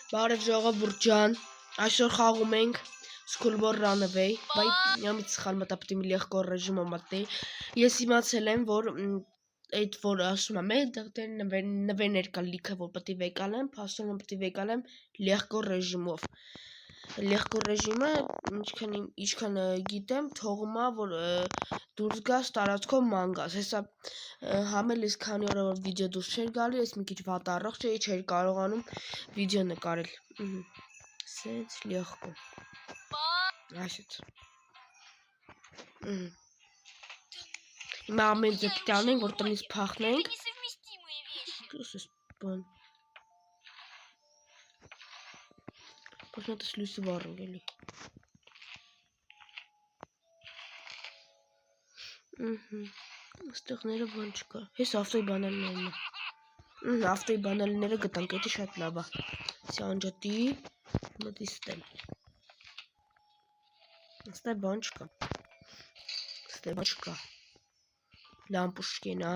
Բարև ժողովուրդ ջան, այսօր խաղում ենք Schoolboy Runaway, բայց միամիտ սխալ մտա պետք է լեղկոր ռեժիմը մտնի։ Ես իմացել եմ, որ այդ որ ասում եմ, այդտեղ նվերներ կա լիքը, որ պետք է վեկալեմ, փաստորեն պետք է վեկալեմ լեղկոր ռեժիմով։ Լեղկոր ռեժիմը, ինչքան գիտեմ, թողում է, որ դուրս գաս տարածքով ման գաս։ Հեսա համել ես քանի օր որ վիդեո դուրս չէր գալի, ես մի քիչ վատ առողջ էի, չէր կարողանում վիդեո նկարել։ Սենց լեղկո։ Այսպես։ Հիմա ամեն ձեզ պետք է անենք, որ տնից փախնենք։ Բան։ Պաշտոնապես լույսը վառենք էլի։ Այստեղները բան չկա։ Հես ավտոյի բանալիներն են։ Ավտոյի բանալիները գտանք, դա շատ լավ է։ Սանջատի մտիստել։ Այստեղ բան չկա։ Այստեղ բան չկա։ Լամպուշկին է։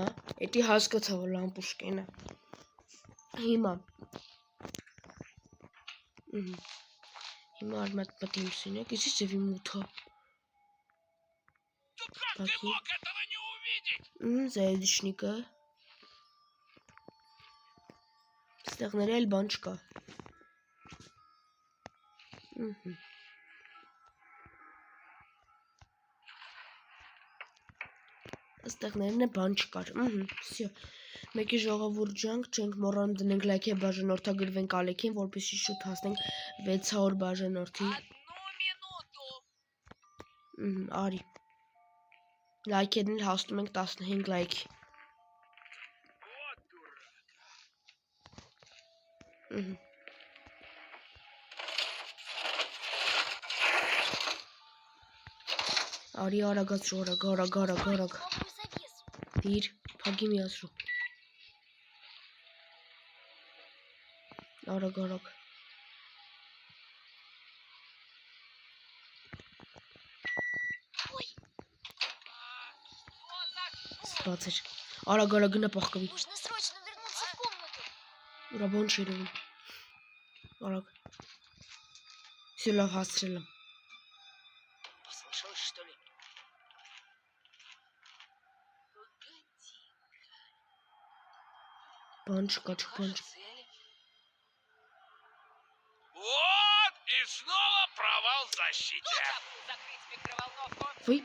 Էդի հասկացա, որ լամպուշկին է։ Հիմա։ Հիմա արմատ պատիմ սինեք, իսկ ձևի մութա։ Как ты мог этого не увидеть? Заедочника. Ստեղներ էլ բան չկա։ Ստեղներն է բան չկար։ Всё։ Մեկի ժողովուրդ ջանք, չենք մոռանում դնենք լայքի բաժանորդագրվենք Ալեքին, որպեսզի շուտ հասնենք 600 բաժանորդի։ Արի։ Լայքերն էլ հասնում ենք 15 լայքի։ Արի արագացրու, արագ։ Դիր, փագի միացրու։ Արագ։ Սպացեր։ Արագ գնա փախկվի։ Нужно срочно вернуться в комнату. Ռաբոն չերևում։ Արագ։ Всё լավ հասցրել եմ։ Послышалось, что ли? Բան չկա, բան չկա։ Вот и снова провал в защите. Закрыть микроволновку. Вы?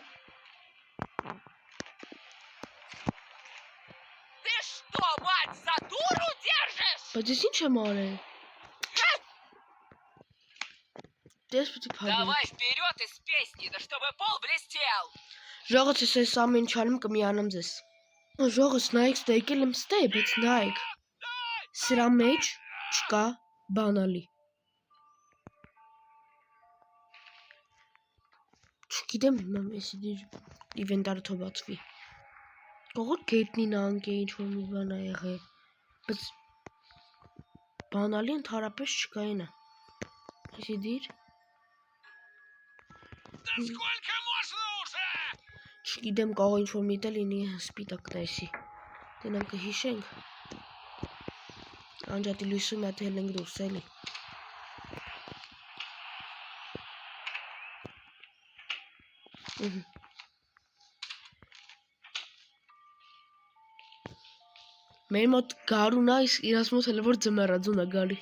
Ты что, мать, за дуру держишь? Բայց ես ինչ եմ արել։ Դες պետք է փագի։ Давай вперед из песни, да чтобы пол блестел. Ժողոց ես ամեն ինչ անում կմիանամ ձեզ։ Ժողոց նայեք, ստեկել եմ ստե, բայց նայեք։ Սրա մեջ չկա բանալի։ Չգիտեմ հիմա էսի դիր իվենտարը թող բացվի։ Կողոք գետնին անկե ինչ որ մի բան ա եղել։ Բայց բանալի ընդհանրապես չկա ինա։ Էսի դիր։ Да сколько можно уже? Չգիտեմ կարող ինչ որ միտել ինի սպիտակ տեսի։ Դենանք կհիշենք։ Անջատի լույսում է թել ենք դուրս էլի։ Մեր մոտ գարուն է, իսկ իրաց մոտ հələ որ ձմեռաձուն է գալի։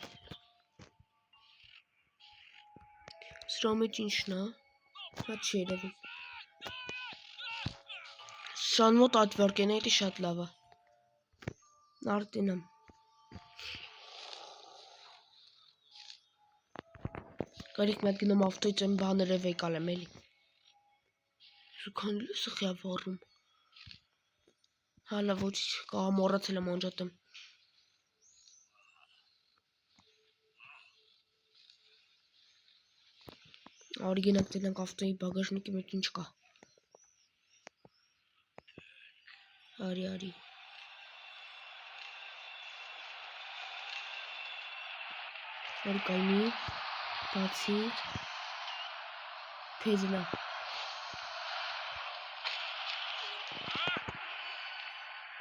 Սրա մեջ ինչն է։ Հա չի երևում։ Սան մոտ ատվարկեն էլի շատ լավ է։ Արտինամ։ Կարիք մետ գնում ավտոյից եմ բաները վեկալեմ էլի։ Սուքան լույսը խյա վառում։ Հալա ոչինչ, կա մոռացել եմ անջատեմ։ Արի գնանք դրանք ավտոյի բագաժնիկի մեջ ինչ կա։ Արի։ Արի կայնի, բացիր, փեզնա։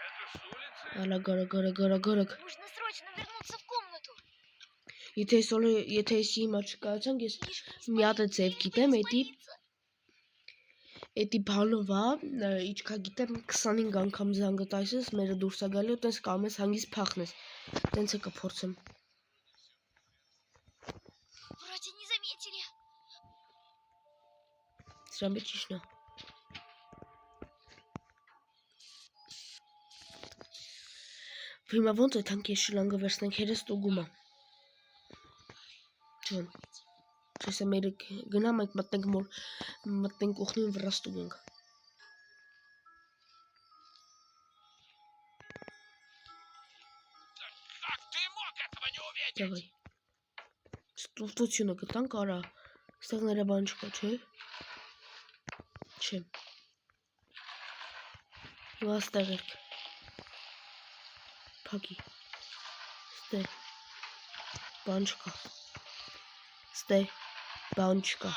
Это с улицы? Արագ։ Нужно срочно вернуться в комнату. Եթե ես հիմա չկայացանք, ես մի հատ է ձև գիտեմ, էդի բանով է, իչքա գիտեմ 25 անգամ զանգը տայսես, մերը դուրս է գալի, ու տես կարող ես հանգիստ փախնես։ Տենց է կփորձեմ։ Вроде не заметили. Սրա մեջ ճիշտ է։ Հիմա ոնց է թանկ ես շլանգը վերցնենք, հերս տուգում է։ Ջան։ Չես է մերը գնամ այդ մտնենք ուխնին վրա ստուգենք։ Как ты мог этого не увидеть? Давай։ Ստուգությունը գտանք, արա։ Ստեղ նրա բան չկա, չէ։ Չէ։ Հիմա ստեղ երկ։ Փակի։ Ստեղ։ Բան չկա։ Ստեղ։ Բան չկա։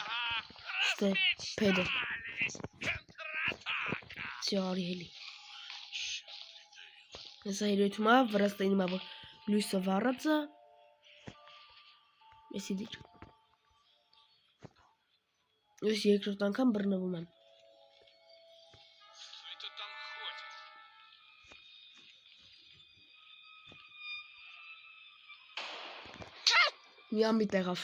Ստեղ։ Փեդը։ Всё, արի հելի։ Ես հայրույթում է, վրաստայինում է, որ լույսը վառած է։ Ես իդիր։ Ես երկրորդ անգամ բռնվում եմ։ Что это там ходит? Մի ամիտ եղավ։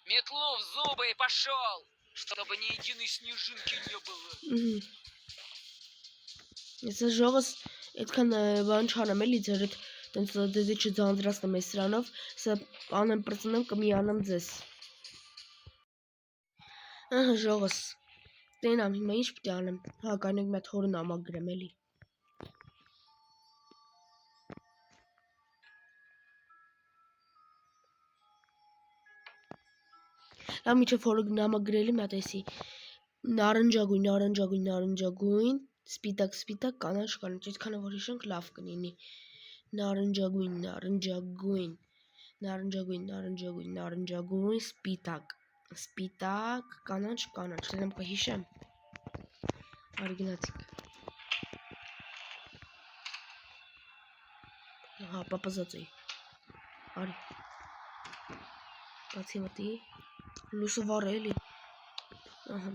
Метлу в зубы и пошел, чтобы ни единой снежинки не было. Ես ժողս այդքան բան չանեմ էլի ձեր այդ տենց դեզի չձանձրացնեմ այս սրանով, սա անեմ պրծնեմ կմիանամ ձեզ։ Ահա ժողս։ Տենամ հիմա ինչ պիտի անեմ։ Հա կանենք մի հատ հորը նամակ գրեմ էլի։ Լավ միջև հորը նամակ գրելի մի հատ էսի նարնջագույն, սպիտակ, կանաչ, այդքանը որ հիշենք լավ կլինի։ Նարնջագույն, սպիտակ, կանաչ, դրանք կհիշեմ։ Արի գնացինք։ Հա, պապազած էի։ Արի։ Բացի մտի։ Լույսը վառ է էլի։ Ահա։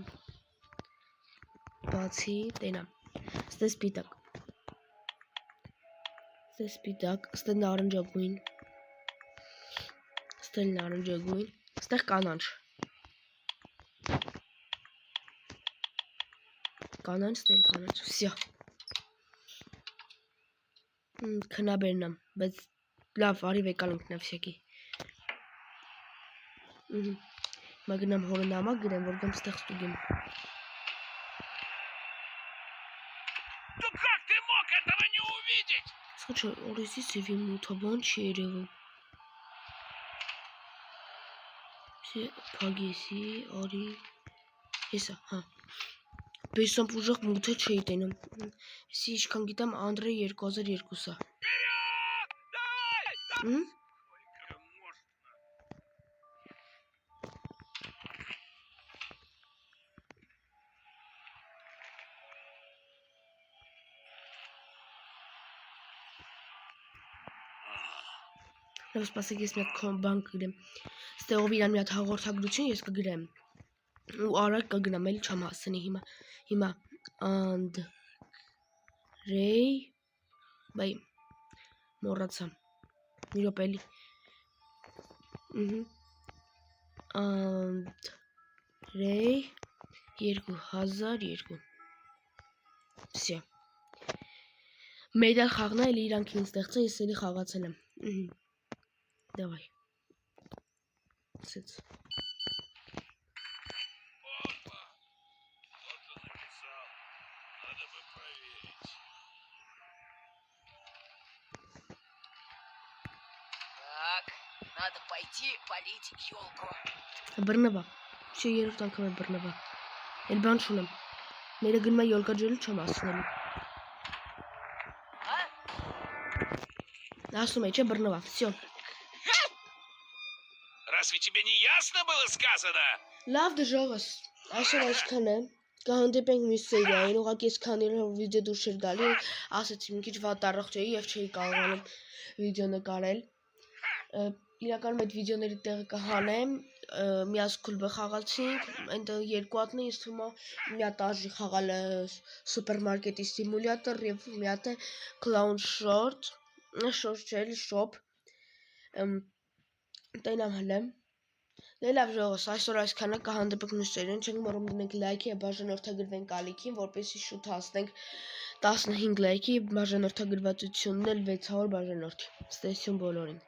Բացի, տենա։ Ստե սպիտակ, ստե նարնջագույն, ստեղ կանաչ, ստեղ կանաչ, վսյա, քնաբերն եմ, բայց լավ, արի վեկալ ընկնա վսյակի, մագնամ հորը նամակ գրեմ, որ գամ ստեղ ստուգեմ, Ну как ты мог этого не увидеть? Սոչը օրեսի սևի մութա բան չի երևում, Փագեսի, արի, հեսա, հա, բեսամ ուժեղ մութը չէի տենում, հեսի իշքան գիտեմ Անդրե 2002-ա, Вперед! Давай! Մ? Сколько можно? Լավ սպասեք ես մի հատ բան կգրեմ, ստեղով իրան մի հատ հաղորդագրություն ես կգրեմ, ու արագ կգնամ, էլի չամ հասցնի հիմա, Անդրեյ, բայ, մոռացա, մի րոպե էլի, Անդրեյ 2002, վսյա, մեդալ խաղնա էլի իրանք ինձ ստեղծը, ես էլի խաղացել եմ, Давай. Сыц. Опа! Кто-то написал. Надо бы проверить. Так, надо пойти полить елку. Բռնվա։ Չէ երրորդ անգամ է բռնվա։ Էլ բան չունեմ։ Մերը գնում է յոլկա ջրել չեմ ասնելու։ Ասում է, չէ բռնվա։ Всё։ Разве тебе не ясно было сказано? Լավ դժողս։ Այսօր այսքան է։ Կհանդիպենք մյուս սերիային, ուղղակի ես քանի որ վիդեո դուրս չէր գալի, ասեցի մի քիչ վատ առողջ էի եւ չէի կարողանում վիդեո նկարել։ իրականում այդ վիդեոների տեղը կհանեմ, մի հատ Skullball խաղացինք, այնտեղ երկու հատն է, ինձ թվում է մի հատ արժի խաղալ սուպերմարկետի սիմուլյատոր եւ մի հատ է Clown Short, Shop, տենամ հլեմ, դե լավ ժողովուրդ, այսօր այսքանը կհանդիպենք մյուս սերիան, չենք մոռում դնենք լայքի եւ բաժանորդագրվենք ալիքին, որպեսզի շուտ հասնենք 15 լայքի, բաժանորդագրվածությունն էլ 600 բաժանորդի։ Ստեսություն բոլորին։